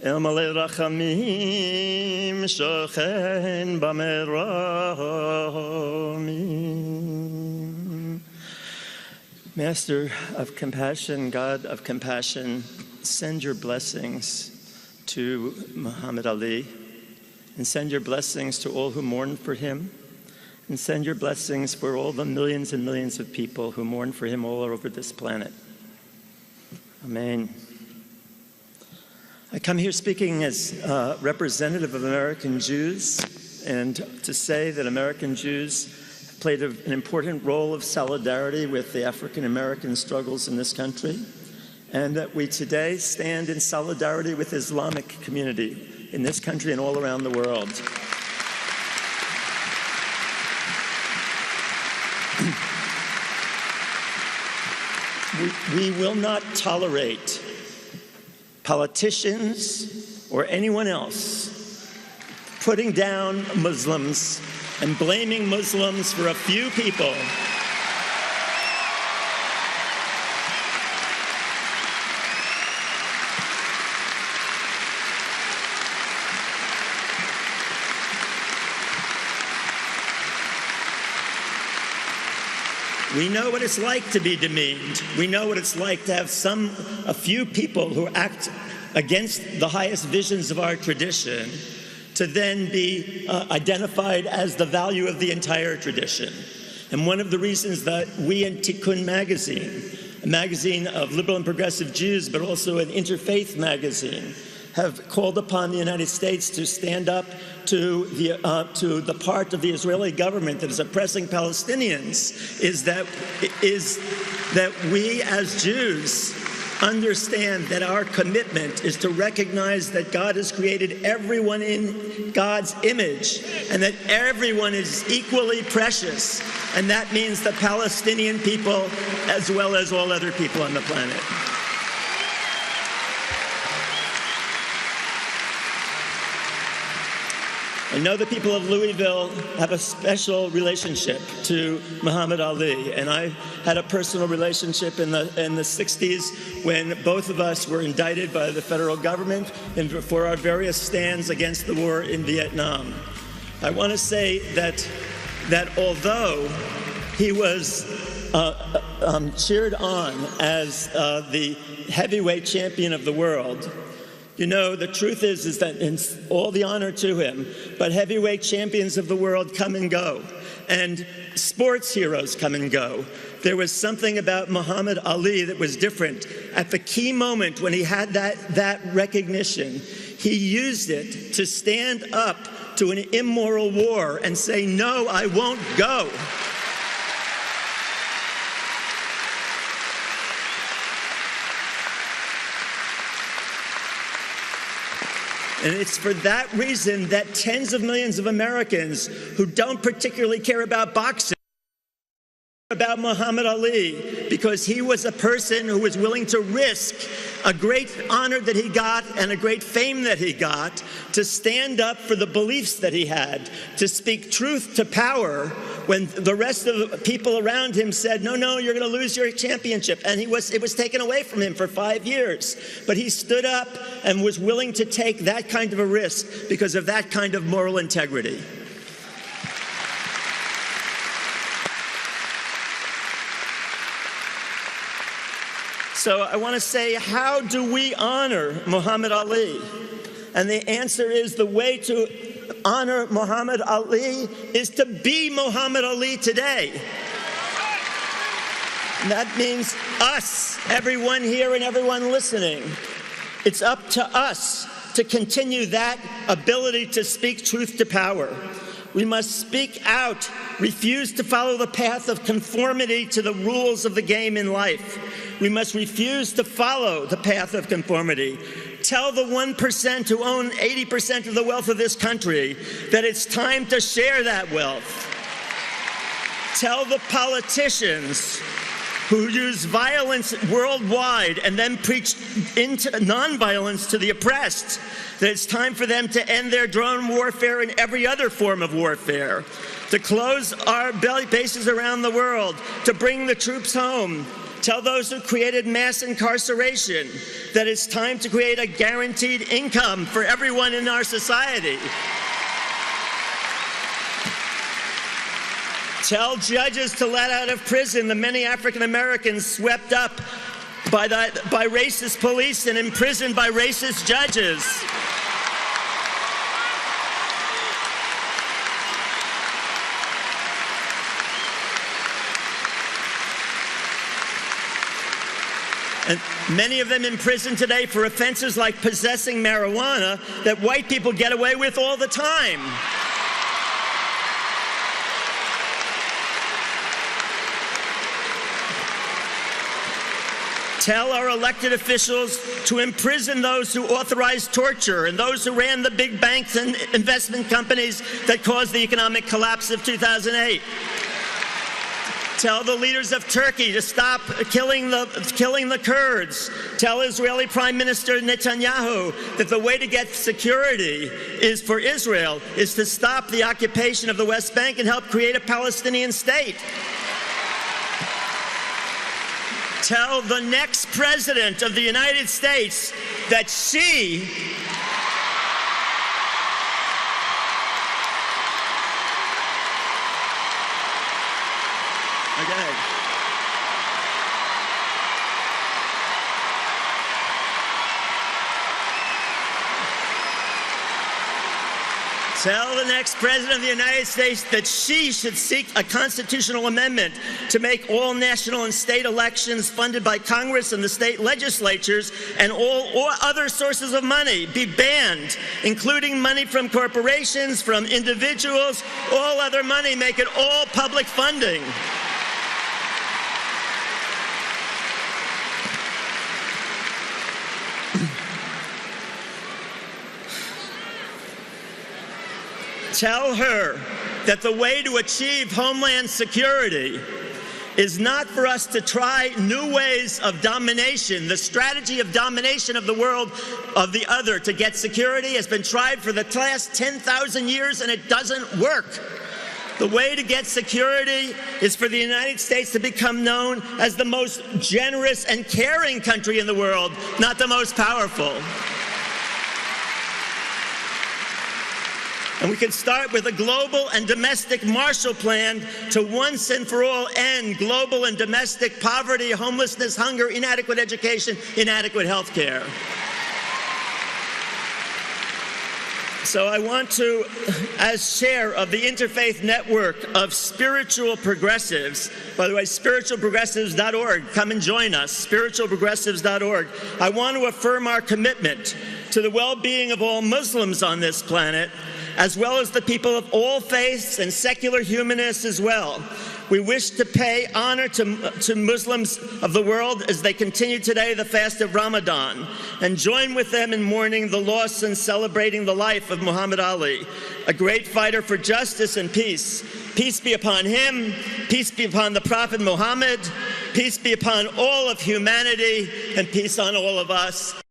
El Malei Rachamim Shochen Bameromim. Master of compassion, God of compassion, send your blessings to Muhammad Ali, and send your blessings to all who mourn for him, and send your blessings for all the millions and millions of people who mourn for him all over this planet. Amen. I come here speaking as a representative of American Jews, and to say that American Jews played an important role of solidarity with the African American struggles in this country, and that we today stand in solidarity with the Islamic community in this country and all around the world. We will not tolerate politicians or anyone else putting down Muslims and blaming Muslims for a few people. We know what it's like to be demeaned. We know what it's like to have a few people who act against the highest visions of our tradition to then be identified as the value of the entire tradition. And one of the reasons that we in Tikkun magazine, a magazine of liberal and progressive Jews, but also an interfaith magazine, have called upon the United States to stand up to the part of the Israeli government that is oppressing Palestinians, is that we as Jews understand that our commitment is to recognize that God has created everyone in God's image and that everyone is equally precious. And that means the Palestinian people as well as all other people on the planet. I know the people of Louisville have a special relationship to Muhammad Ali, and I had a personal relationship in the 60s when both of us were indicted by the federal government and for our various stands against the war in Vietnam. I want to say that although he was cheered on as the heavyweight champion of the world, you know, the truth is that in all the honor to him, but heavyweight champions of the world come and go, and sports heroes come and go. There was something about Muhammad Ali that was different. At the key moment when he had that recognition, he used it to stand up to an immoral war and say, "No, I won't go." And it's for that reason that tens of millions of Americans who don't particularly care about boxing about Muhammad Ali, because he was a person who was willing to risk a great honor that he got and a great fame that he got to stand up for the beliefs that he had, to speak truth to power when the rest of the people around him said, no, you're going to lose your championship. And it was taken away from him for 5 years. But he stood up and was willing to take that kind of a risk because of that kind of moral integrity. So I want to say, how do we honor Muhammad Ali? And the answer is the way to honor Muhammad Ali is to be Muhammad Ali today. And that means us, everyone here and everyone listening. It's up to us to continue that ability to speak truth to power. We must speak out, refuse to follow the path of conformity to the rules of the game in life. We must refuse to follow the path of conformity. Tell the 1% who own 80% of the wealth of this country that it's time to share that wealth. Tell the politicians who use violence worldwide and then preach into nonviolence to the oppressed that it's time for them to end their drone warfare and every other form of warfare, to close our bases around the world, to bring the troops home, Tell those who created mass incarceration that it's time to create a guaranteed income for everyone in our society. Tell judges to let out of prison the many African Americans swept up by racist police and imprisoned by racist judges. And many of them in prison today for offenses like possessing marijuana that white people get away with all the time. Tell our elected officials to imprison those who authorized torture and those who ran the big banks and investment companies that caused the economic collapse of 2008. Tell the leaders of Turkey to stop killing the Kurds. Tell Israeli Prime Minister Netanyahu that the way to get security is for Israel is to stop the occupation of the West Bank and help create a Palestinian state. Tell the next president of the United States that she Tell the next president of the United States that she should seek a constitutional amendment to make all national and state elections funded by Congress and the state legislatures and all other sources of money be banned, including money from corporations, from individuals, all other money, make it all public funding. Tell her that the way to achieve homeland security is not for us to try new ways of domination. The strategy of domination of the world, of the other, to get security has been tried for the last 10,000 years and it doesn't work. The way to get security is for the United States to become known as the most generous and caring country in the world, not the most powerful. And we can start with a global and domestic Marshall Plan to once and for all end global and domestic poverty, homelessness, hunger, inadequate education, inadequate health care. So I want to, as chair of the Interfaith Network of Spiritual Progressives, by the way, spiritualprogressives.org, come and join us, spiritualprogressives.org. I want to affirm our commitment to the well-being of all Muslims on this planet, as well as the people of all faiths and secular humanists as well. We wish to pay honor to Muslims of the world as they continue today the fast of Ramadan and join with them in mourning the loss and celebrating the life of Muhammad Ali, a great fighter for justice and peace. Peace be upon him, peace be upon the Prophet Muhammad, peace be upon all of humanity, and peace on all of us.